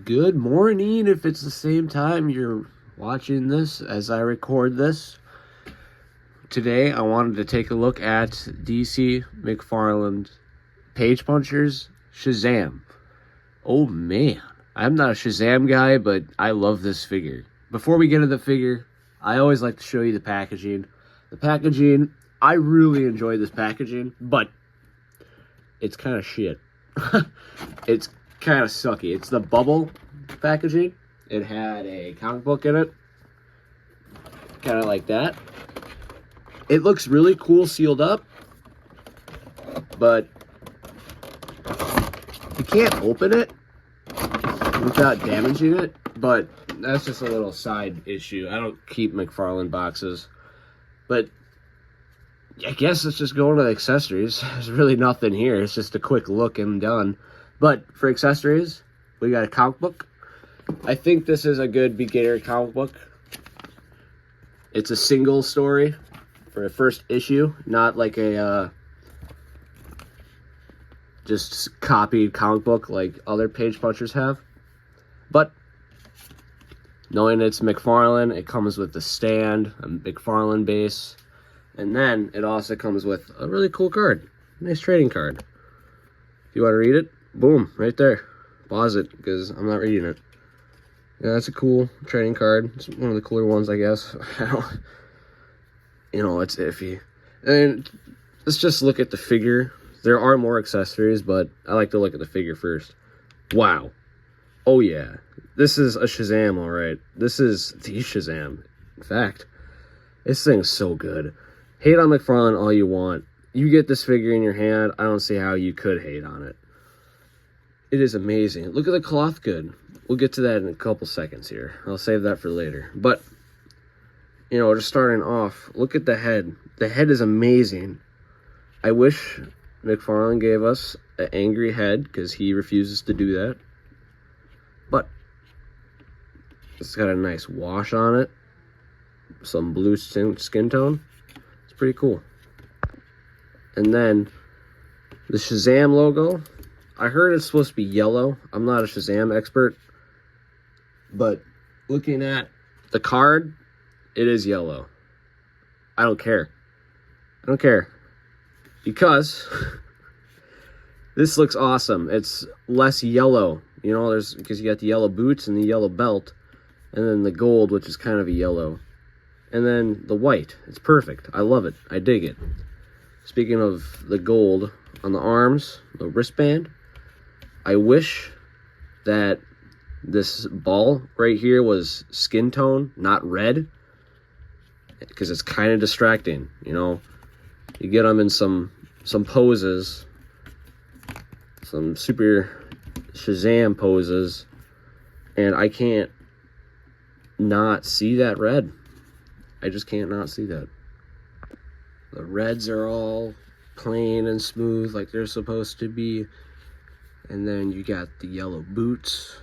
Good morning if it's the same time you're watching this as I record this. Today I wanted to take a look at DC McFarlane's Page Punchers Shazam. Oh man, I'm not a Shazam guy, but I love this figure. Before we get into the figure, I always like to show you the packaging. The packaging, I really enjoy this packaging, but it's kind of shit. It's kind of sucky. It's the bubble packaging. It had a comic book in it, kind of like that. It looks really cool sealed up, but you can't open it without damaging it. But that's just a little side issue. I don't keep McFarlane boxes, but I guess let's just go into the accessories. There's really nothing here. It's just a quick look and done. But for accessories, we got a comic book. I think this is a good beginner comic book. It's a single story for a first issue, not like a just copied comic book like other Page Punchers have. But knowing it's McFarlane, it comes with the stand, a McFarlane base, and then it also comes with a really cool card. Nice trading card. If you want to read it, boom, right there. Pause it, because I'm not reading it. Yeah, that's a cool trading card. It's one of the cooler ones, I guess. It's iffy. And let's just look at the figure. There are more accessories, but I like to look at the figure first. Wow. Oh, yeah. This is a Shazam, all right. This is the Shazam. In fact, this thing's so good. Hate on McFarlane all you want. You get this figure in your hand, I don't see how you could hate on it. It is amazing. Look at the cloth good. We'll get to that in a couple seconds here. I'll save that for later. But, just starting off, look at the head. The head is amazing. I wish McFarlane gave us an angry head, because he refuses to do that. But it's got a nice wash on it. Some blue skin tone. It's pretty cool. And then the Shazam logo. I heard it's supposed to be yellow. I'm not a Shazam expert, but looking at the card, it is yellow. I don't care. I don't care. Because this looks awesome. It's less yellow. Because you got the yellow boots and the yellow belt, and then the gold, which is kind of a yellow. And then the white. It's perfect. I love it. I dig it. Speaking of the gold on the arms, the wristband, I wish that this ball right here was skin tone, not red, because it's kind of distracting. You get them in some poses, some super Shazam poses, and I can't not see that red. I just can't not see that. The reds are all plain and smooth like they're supposed to be. And then you got the yellow boots.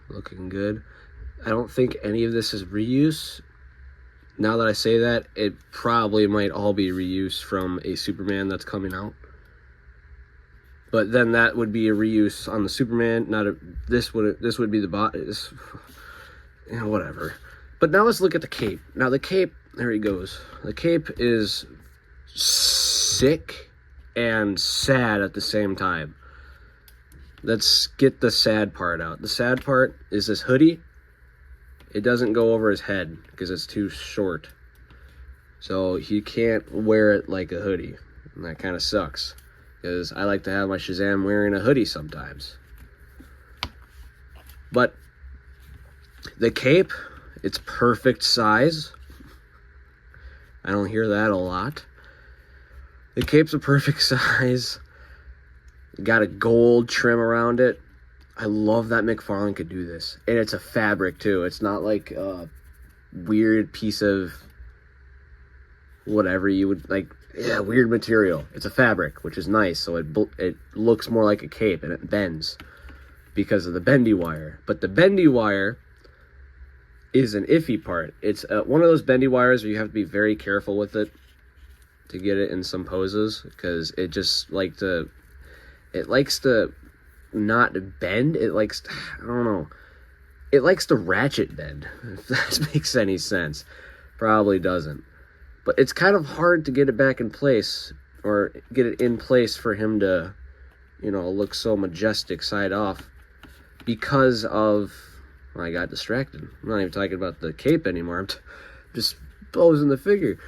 Looking good. I don't think any of this is reuse. Now that I say that, it probably might all be reuse from a Superman that's coming out. But then that would be a reuse on the Superman. This would be the bot. Whatever. But now let's look at the cape. Now the cape, there he goes. The cape is sick and sad at the same time. Let's get the sad part out. The sad part is this hoodie. It doesn't go over his head because it's too short. So he can't wear it like a hoodie. And that kind of sucks, because I like to have my Shazam wearing a hoodie sometimes. But the cape, it's perfect size. I don't hear that a lot. The cape's a perfect size. Got a gold trim around it. I love that McFarlane could do this. And it's a fabric too. It's not like a weird piece of whatever you would like. Yeah, weird material. It's a fabric, which is nice. So it looks more like a cape, and it bends because of the bendy wire. But the bendy wire is an iffy part. It's one of those bendy wires where you have to be very careful with it to get it in some poses, because it likes to not bend. It likes, I don't know. It likes to ratchet bend, if that makes any sense. Probably doesn't. But it's kind of hard to get it back in place, or get it in place for him to, you know, look so majestic side off, because of, well, I got distracted. I'm not even talking about the cape anymore. I'm just posing the figure.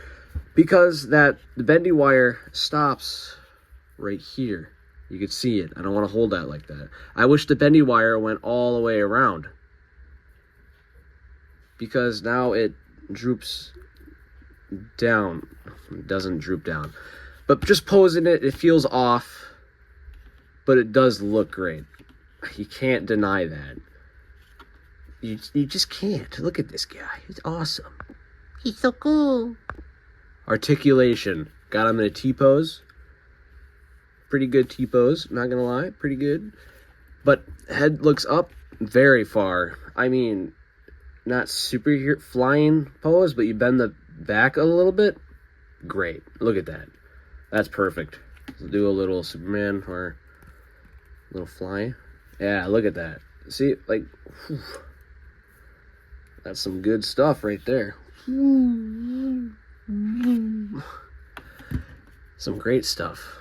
Because the bendy wire stops right here. You can see it. I don't want to hold that like that. I wish the bendy wire went all the way around, because now it droops down. It doesn't droop down. But just posing it, it feels off, but it does look great. You can't deny that. You just can't. Look at this guy. He's awesome. He's so cool. Articulation. Got him in a T-pose. Pretty good T-pose, not gonna lie. Pretty good. But head looks up very far. I mean, not super flying pose, but you bend the back a little bit. Great. Look at that. That's perfect. Let's do a little Superman or a little fly. Yeah, look at that. See, like, whew. That's some good stuff right there. Some great stuff.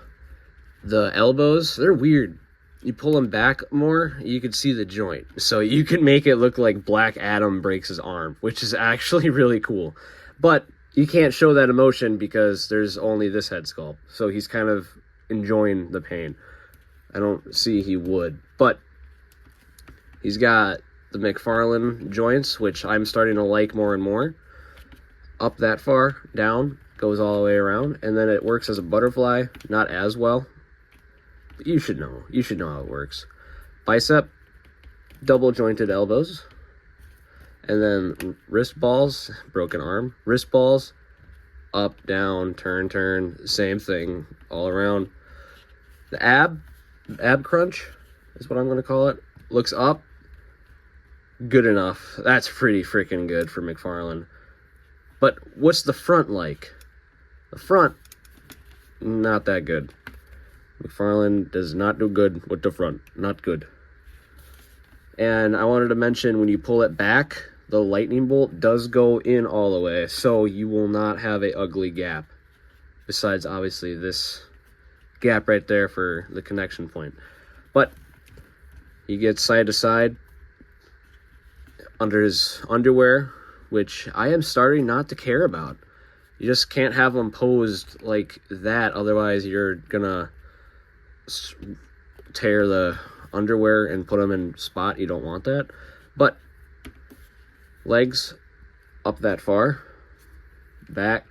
The elbows, they're weird. You pull them back more, you can see the joint. So you can make it look like Black Adam breaks his arm, which is actually really cool. But you can't show that emotion because there's only this head sculpt. So he's kind of enjoying the pain. I don't see he would. But he's got the McFarlane joints, which I'm starting to like more and more. Up that far, down, goes all the way around, and then it works as a butterfly, not as well. But you should know. You should know how it works. Bicep, double jointed elbows, and then wrist balls, broken arm, wrist balls, up, down, turn, same thing all around. The ab crunch is what I'm going to call it. Looks up, good enough. That's pretty freaking good for McFarlane. But what's the front like? The front, not that good. McFarlane does not do good with the front. Not good. And I wanted to mention, when you pull it back, the lightning bolt does go in all the way, so you will not have a ugly gap. Besides, obviously, this gap right there for the connection point. But you get side to side under his underwear, which I am starting not to care about. You just can't have them posed like that, otherwise you're gonna tear the underwear and put them in spot. You don't want that. But legs up that far, back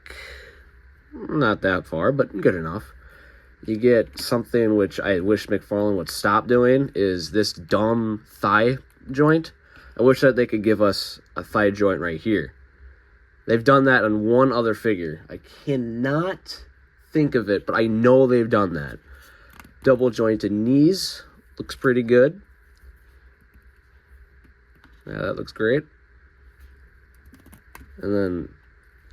not that far, but good enough. You get something which I wish McFarlane would stop doing, is this dumb thigh joint. I wish that they could give us a thigh joint right here. They've done that on one other figure. I cannot think of it, but I know they've done that. Double jointed knees. Looks pretty good. Yeah, that looks great. And then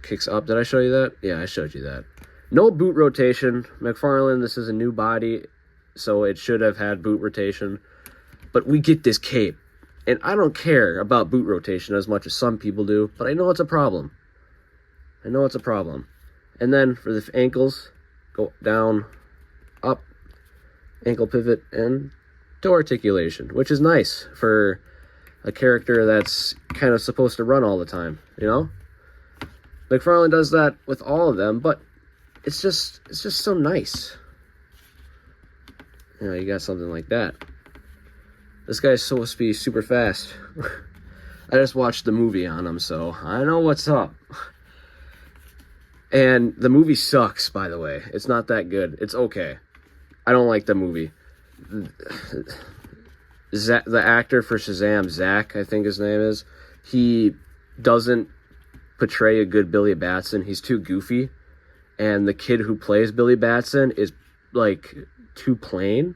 kicks up. Did I show you that? Yeah, I showed you that. No boot rotation. McFarlane, this is a new body, so it should have had boot rotation. But we get this cape. And I don't care about boot rotation as much as some people do, but I know it's a problem. I know it's a problem. And then for the ankles, go down, up, ankle pivot, and toe articulation, which is nice for a character that's kind of supposed to run all the time, you know? McFarlane does that with all of them, but it's just so nice. You know, you got something like that. This guy's supposed to be super fast. I just watched the movie on him, so I know what's up. And the movie sucks, by the way. It's not that good. It's okay. I don't like the movie. The actor for Shazam, Zach, I think his name is, he doesn't portray a good Billy Batson. He's too goofy. And the kid who plays Billy Batson is, like, too plain.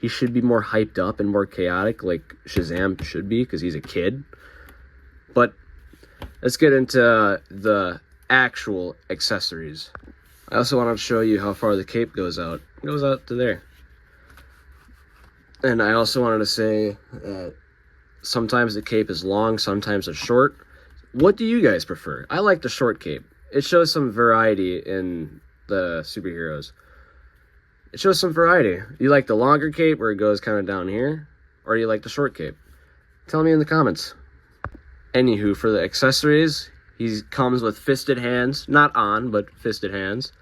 He should be more hyped up and more chaotic, like Shazam should be, because he's a kid. But let's get into the actual accessories. I also want to show you how far the cape goes out. It goes out to there. And I also wanted to say that sometimes the cape is long, sometimes it's short. What do you guys prefer? I like the short cape. It shows some variety in the superheroes. It shows some variety. You like the longer cape where it goes kind of down here? Or you like the short cape? Tell me in the comments. Anywho, for the accessories, he comes with fisted hands. Not on, but fisted hands.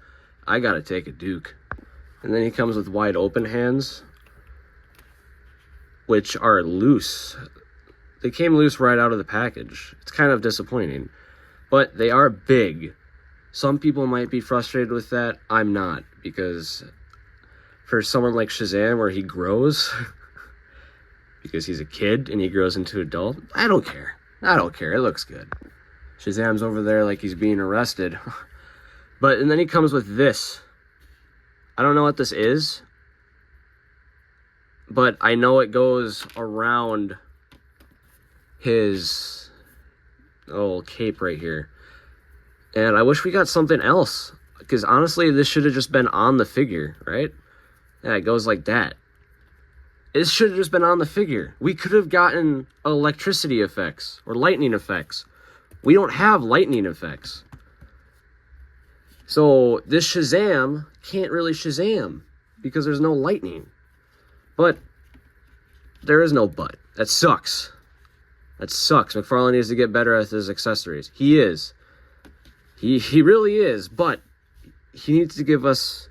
I gotta take a Duke. And then he comes with wide open hands, which are loose. They came loose right out of the package. It's kind of disappointing. But they are big. Some people might be frustrated with that. I'm not. Because for someone like Shazam where he grows, because he's a kid and he grows into adult, I don't care. I don't care. It looks good. Shazam's over there like he's being arrested. And then he comes with this. I don't know what this is, but I know it goes around his old cape right here. And I wish we got something else, because honestly, this should have just been on the figure, right? Yeah, it goes like that. It should have just been on the figure. We could have gotten electricity effects or lightning effects. We don't have lightning effects. So this Shazam can't really Shazam because there's no lightning. But there is no but. That sucks. That sucks. McFarlane needs to get better at his accessories. He is. He really is, but he needs to give us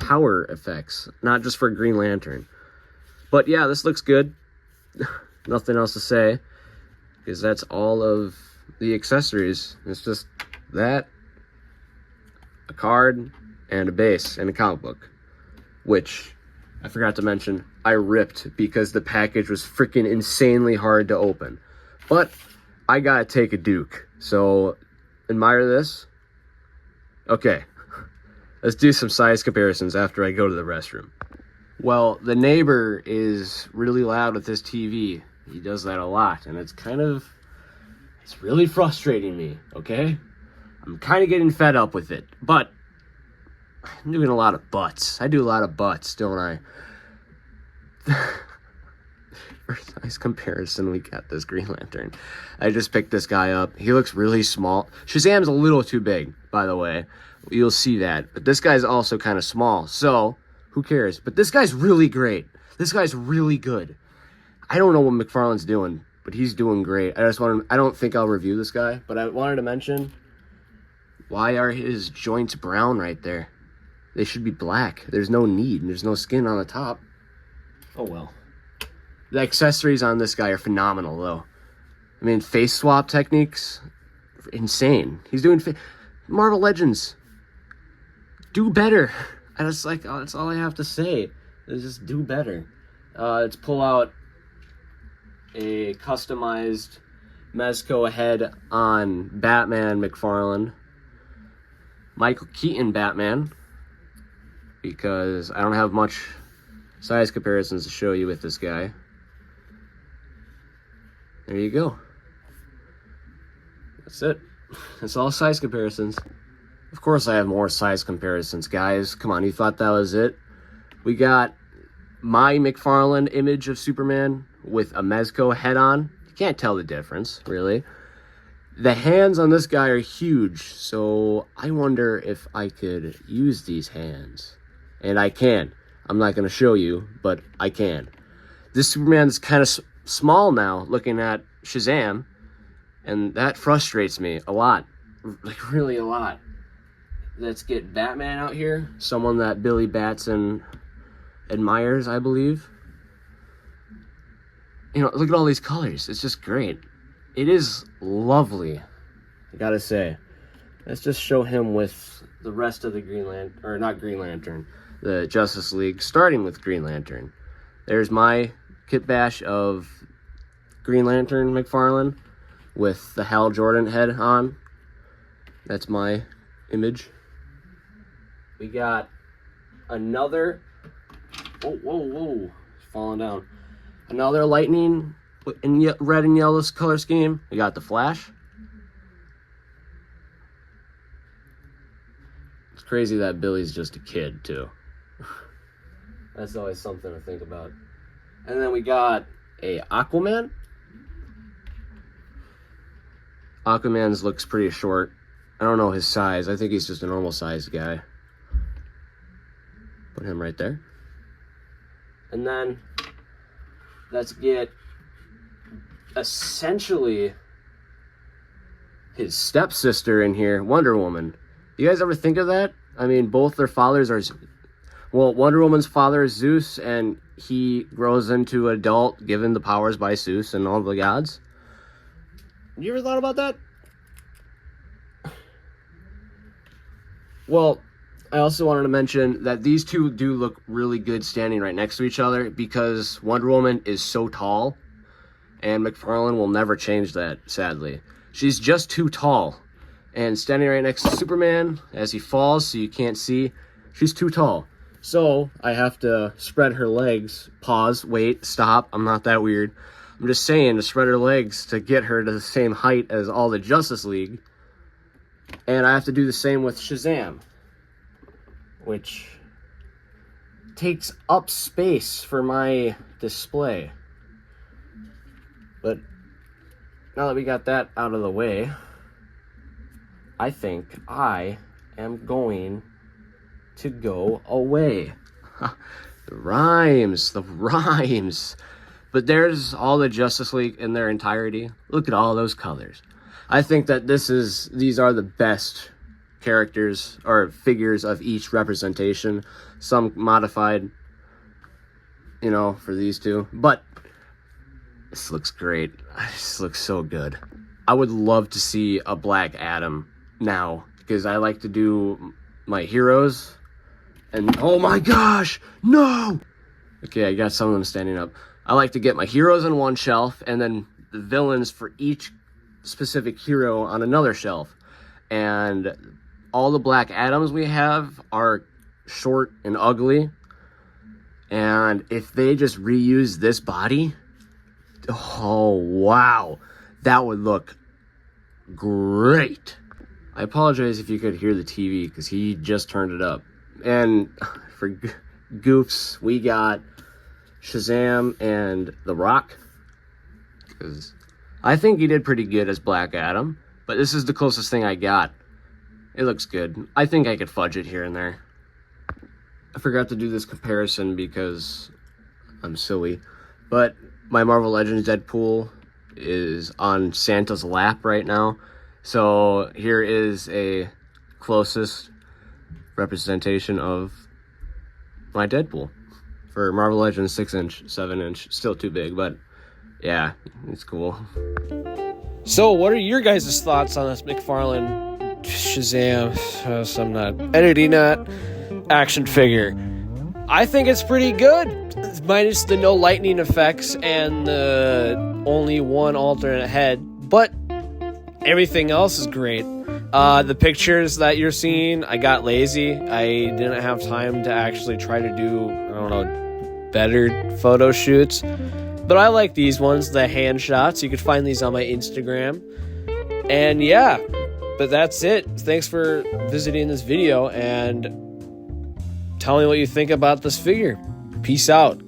power effects, not just for Green Lantern. But yeah, this looks good. Nothing else to say, because that's all of the accessories. It's just that, a card, and a base, and a comic book. Which, I forgot to mention, I ripped because the package was freaking insanely hard to open. But I gotta take a Duke. So, admire this. Okay, let's do some size comparisons after I go to the restroom. Well, the neighbor is really loud with his TV. He does that a lot, and it's really frustrating me, okay? I'm kind of getting fed up with it, but I'm doing a lot of butts. I do a lot of butts, don't I? For size comparison, we got this Green Lantern. I just picked this guy up. He looks really small. Shazam's a little too big, by the way. You'll see that. But this guy's also kind of small, so who cares? But this guy's really great. This guy's really good. I don't know what McFarlane's doing, but he's doing great. I don't think I'll review this guy, but I wanted to mention, why are his joints brown right there? They should be black. There's no need. There's no skin on the top. Oh well. The accessories on this guy are phenomenal, though. I mean, face swap techniques, insane. He's doing Marvel Legends. Do better. And it's like, oh, that's all I have to say. Is just do better. Let's pull out a customized Mezco head on Batman McFarlane. Michael Keaton Batman. Because I don't have much size comparisons to show you with this guy. There you go. That's it. It's all size comparisons. Of course I have more size comparisons, guys. Come on, you thought that was it? We got my McFarlane image of Superman with a Mezco head on. You can't tell the difference, really. The hands on this guy are huge, so I wonder if I could use these hands. And I can. I'm not going to show you, but I can. This Superman's kind of small now, looking at Shazam, and that frustrates me a lot. Like, really a lot. Let's get Batman out here. Someone that Billy Batson admires, I believe. You know, look at all these colors. It's just great. It is lovely, I gotta say. Let's just show him with the rest of the Green Lantern, or not Green Lantern, the Justice League, starting with Green Lantern. There's my kit bash of Green Lantern McFarlane with the Hal Jordan head on. That's my image. We got another, whoa, falling down. Another lightning in red and yellow color scheme. We got the Flash. It's crazy that Billy's just a kid, too. That's always something to think about. And then we got a Aquaman. Aquaman's looks pretty short. I don't know his size. I think he's just a normal sized guy. Put him right there. And then let's get essentially his stepsister in here, Wonder Woman. You guys ever think of that? I mean, both their fathers are... Well, Wonder Woman's father is Zeus, and he grows into an adult given the powers by Zeus and all the gods. You ever thought about that? Well, I also wanted to mention that these two do look really good standing right next to each other because Wonder Woman is so tall, and McFarlane will never change that, sadly. She's just too tall, and standing right next to Superman as he falls so you can't see, she's too tall. So I have to spread her legs, pause, wait, stop, I'm not that weird. I'm just saying to spread her legs to get her to the same height as all the Justice League. And I have to do the same with Shazam, which takes up space for my display. But now that we got that out of the way, I think I am going to go away. The rhymes. But there's all the Justice League in their entirety. Look at all those colors. I think that these are the best characters or figures of each representation. Some modified, you know, for these two. But this looks great. This looks so good. I would love to see a Black Adam now because I like to do my heroes. And oh my gosh, no! Okay, I got some of them standing up. I like to get my heroes on one shelf and then the villains for each specific hero on another shelf. And all the Black Adams we have are short and ugly. And if they just reuse this body, oh wow, that would look great. I apologize if you could hear the TV because he just turned it up. And for goofs, we got Shazam and The Rock. Because I think he did pretty good as Black Adam. But this is the closest thing I got. It looks good. I think I could fudge it here and there. I forgot to do this comparison because I'm silly. But my Marvel Legends Deadpool is on Santa's lap right now. So here is a closest representation of my Deadpool for Marvel Legends 6-inch, 7-inch. Still too big, but yeah, it's cool. So what are your guys' thoughts on this McFarlane Shazam, I'm not editing that action figure? I think it's pretty good, minus the no lightning effects and the only one alternate head, but everything else is great. The pictures that you're seeing, I got lazy. I didn't have time to actually try to do, I don't know, better photo shoots. But I like these ones, the hand shots. You can find these on my Instagram. And yeah, but that's it. Thanks for visiting this video and tell me what you think about this figure. Peace out.